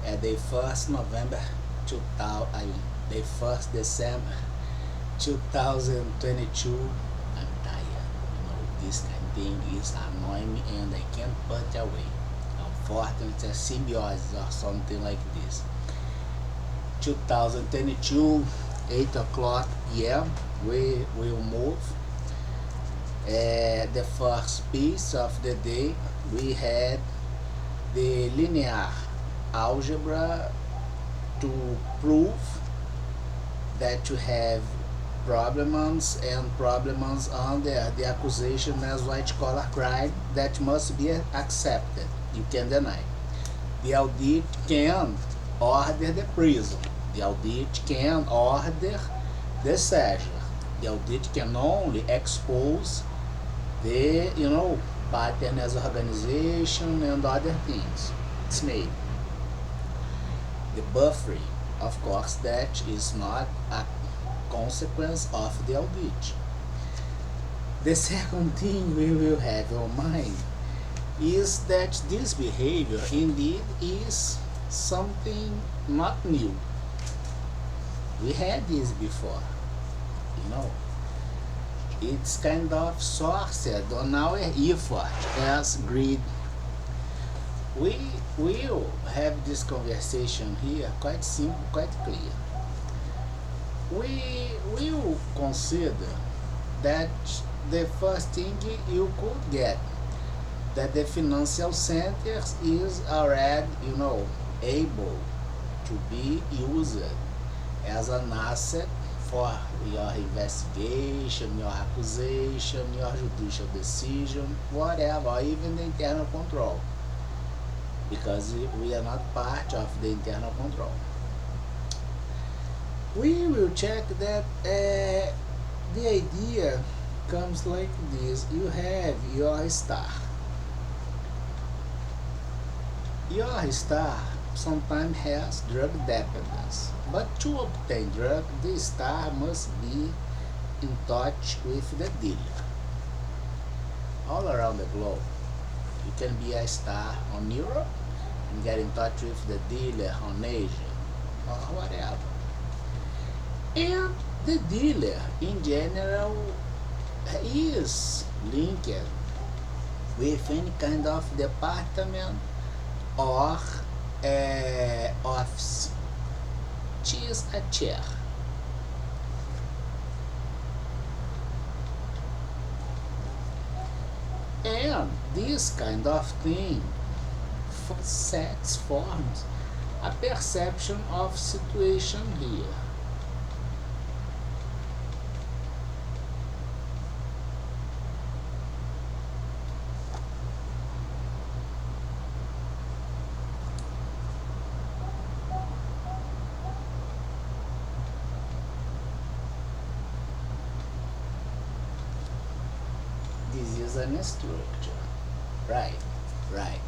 At the 1st November 2000, the 1st December 2022, I'm tired. This kind of thing is annoying me and I can't put it away. Unfortunately, it's a symbiosis or something like this. 2022, 8 o'clock p.m. We will move. The first piece of the day, we had the linear algebra to prove that you have problems and problems under the accusation as white collar crime that must be accepted. You can deny. The audit can order the prison. The audit can order the seizure. The audit can only expose the pattern as organization and other things. It's made. The buffering, of course, that is not a consequence of the audit. The second thing we will have in mind is that this behavior indeed is something not new. We had this before, you know. It's kind of sourced on our effort as greed. We will have this conversation here quite simple, quite clear. We will consider that the first thing you could get, that the financial centers is already, able to be used as an asset for your investigation, your accusation, your judicial decision, whatever, or even the internal control, because we are not part of the internal control. We will check that the idea comes like this. You have your star. Your star sometimes has drug dependence, but to obtain drug, the star must be in touch with the dealer. All around the globe, you can be a star on Europe and get in touch with the dealer on Asia or whatever. And the dealer in general is linked with any kind of department or office. Choose a chair. And this kind of thing forms a perception of situation here. This is an structure. Right, right.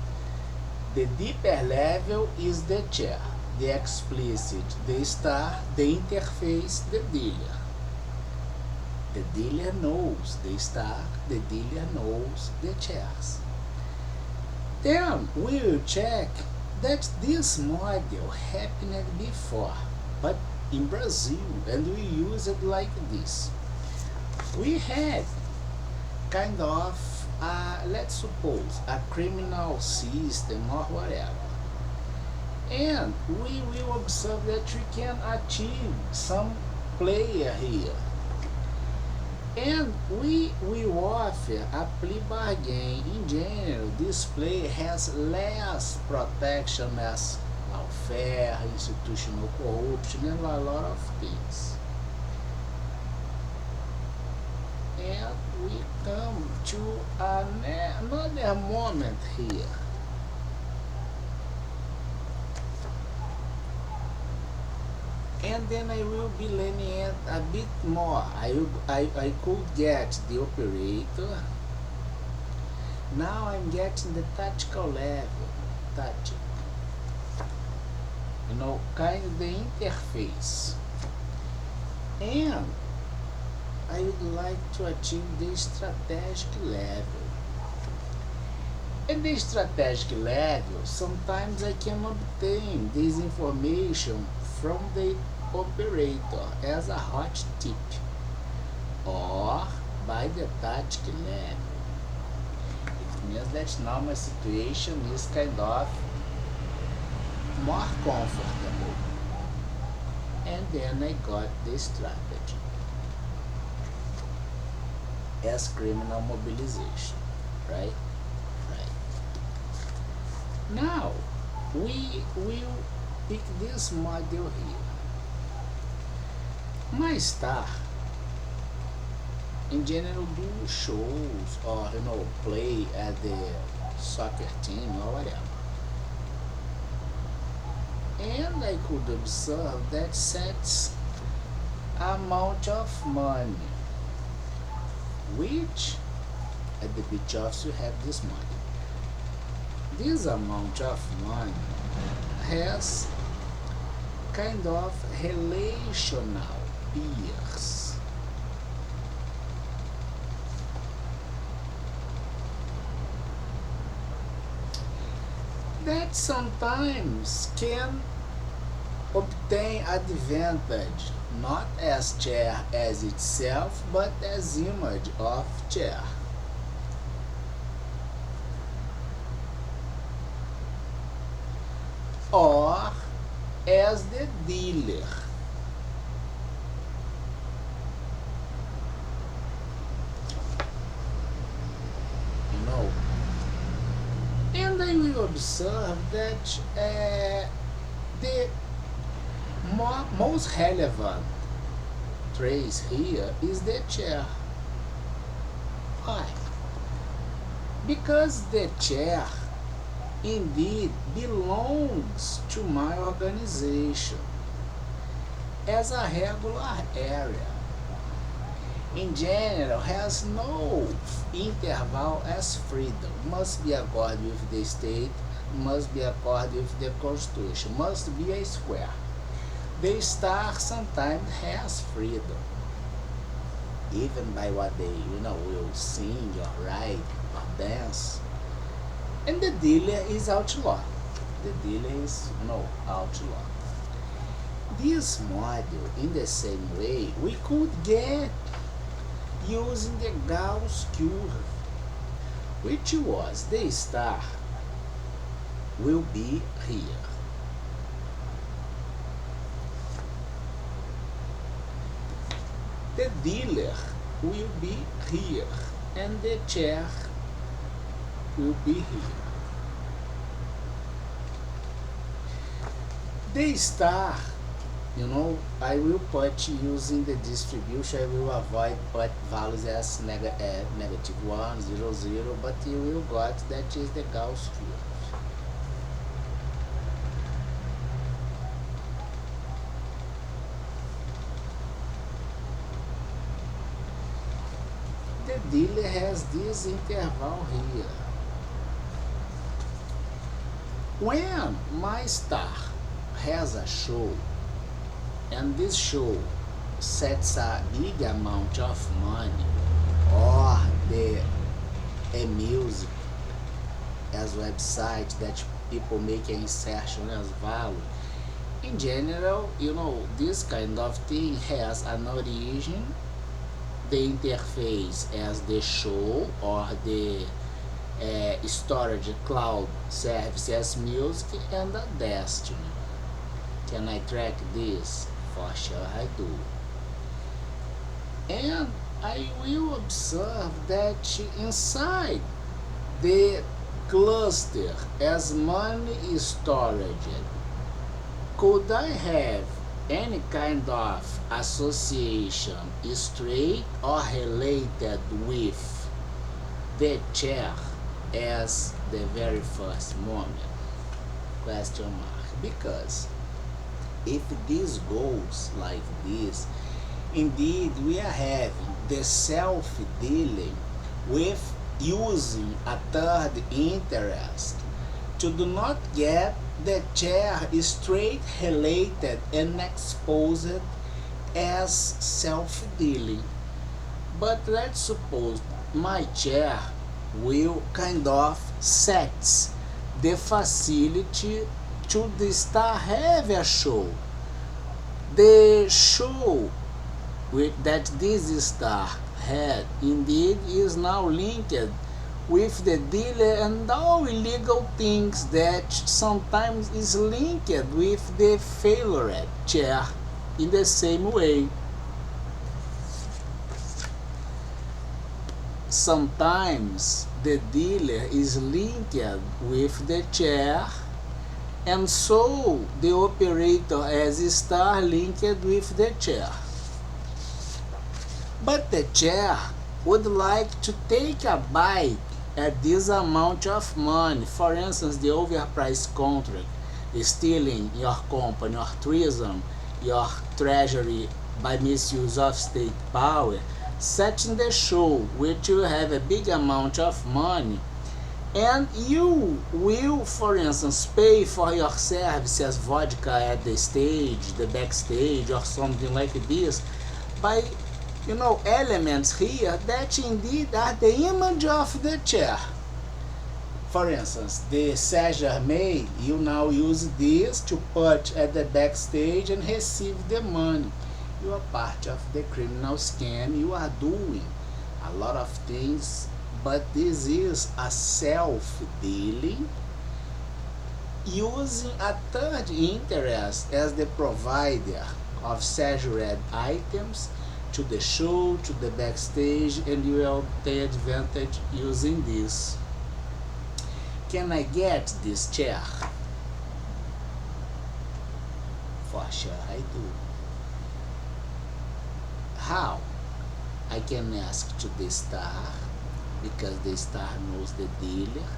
The deeper level is the chair, the explicit, the star, the interface, the dealer. The dealer knows the star, the dealer knows the chairs. Then we will check that this model happened before, but in Brazil, and we use it like this. We had kind of, let's suppose, a criminal system or whatever. And we will observe that we can achieve some player here. And we will offer a plea bargain. In general, this player has less protection as welfare, institutional corruption, and a lot of things. And we come to another moment here. And then I will be lenient a bit more. I could get the operator. Now I'm getting the tactical level. Tactic. Kind of the interface. And I would like to achieve the strategic level. At the strategic level, sometimes I can obtain this information from the operator as a hot tip or by the tactical level. It means that now my situation is kind of more comfortable. And then I got the strategy as criminal mobilization, right? Right. Now, we will pick this model here. My star, in general, do shows or play at the soccer team or whatever. And I could observe that sets amount of money, which at the beach office you have this money. This amount of money has kind of relational peers. That sometimes can obtain advantage not as chair as itself but as image of chair. Or as the dealer. You know. And I will observe that the most relevant trace here is the chair. Why? Because the chair indeed belongs to my organization as a regular area. In general, has no interval as freedom. Must be accorded with the state, must be accorded with the constitution, must be a square. The star sometimes has freedom, even by what they will sing or write or dance. And the dealer is outlaw. The dealer is outlaw. This model, in the same way, we could get using the Gauss curve, which was the star will be here. The dealer will be here and the chair will be here. The star, I will put using the distribution, I will avoid put values as -1, 0, 0, but you will got that is the Gauss curve. The dealer has this interval here. When my star has a show, and this show sets a big amount of money, or the a music as website that people make an insertion as value. In general, this kind of thing has an origin, the interface as the show or the storage cloud service as music, and a destiny. Can I track this? For sure I do. And I will observe that inside the cluster as money is stored, could I have any kind of association straight or related with the chair as the very first moment? Question mark. Because if this goes like this, indeed we are having the self-dealing with using a third interest to do not get the chair straight related and exposed as self-dealing. But let's suppose my chair will kind of sets the facility to the star have a show. The show that this star had indeed is now linked with the dealer and all illegal things that sometimes is linked with the failure chair in the same way. Sometimes the dealer is linked with the chair, and so the operator as a star linked with the chair. But the chair would like to take a bite at this amount of money. For instance, the overpriced contract, stealing your company, your treason, your treasury by misuse of state power, setting the show which you have a big amount of money, and you will, for instance, pay for your services, vodka at the stage, the backstage, or something like this, by elements here that indeed are the image of the chair. For instance, the Saint Germain, you now use this to put at the backstage and receive the money. You are part of the criminal scam. You are doing a lot of things, but this is a self-dealing using a third interest as the provider of exaggerated items to the show, to the backstage, and you will take advantage using this. Can I get this chair? For sure I do. How? I can ask to the star, because the star knows the dealer.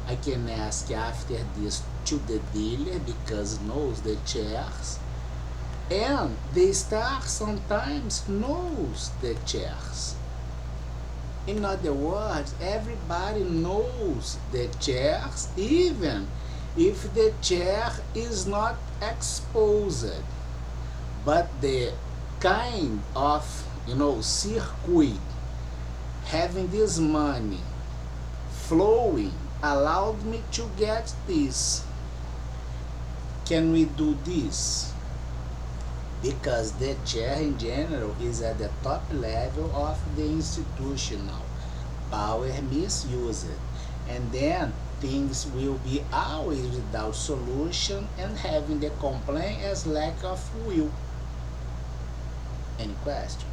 I can ask after this to the dealer, because knows the chairs. And the star sometimes knows the chairs. In other words, everybody knows the chairs, even if the chair is not exposed. But the kind of circuit having this money flowing allowed me to get this. Can we do this? Because the chair in general is at the top level of the institutional power misused, and then things will be always without solution and having the complaint as lack of will. Any question?